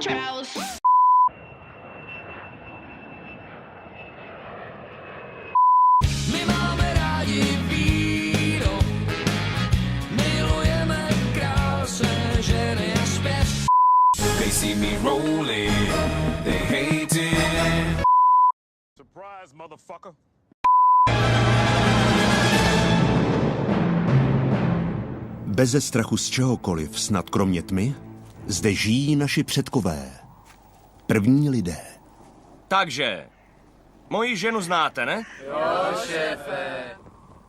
Charles. My máme rádi víno, milujeme krásné ženy a zpěv. They see me rolling, they hate it. Surprise, motherfucker. Beze strachu z čehokoliv, snad kromě tmy, zde žijí naši předkové. První lidé. Takže, moji ženu znáte, ne? Jo, šéfe.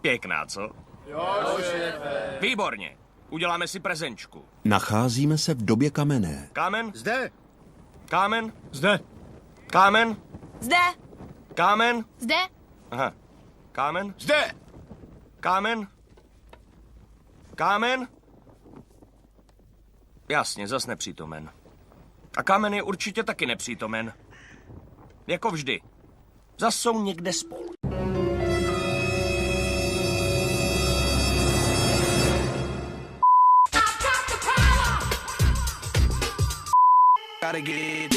Pěkná, co? Jo, šéfe. Výborně. Uděláme si prezenčku. Nacházíme se v době kamenné. Kámen? Zde. Kámen? Zde. Kámen? Zde. Kámen? Zde. Aha. Kámen? Zde. Kámen? Kámen? Jasně, zas nepřítomen. A Kámen je určitě taky nepřítomen. Jako vždy. Zas jsou někde spolu. Gotta get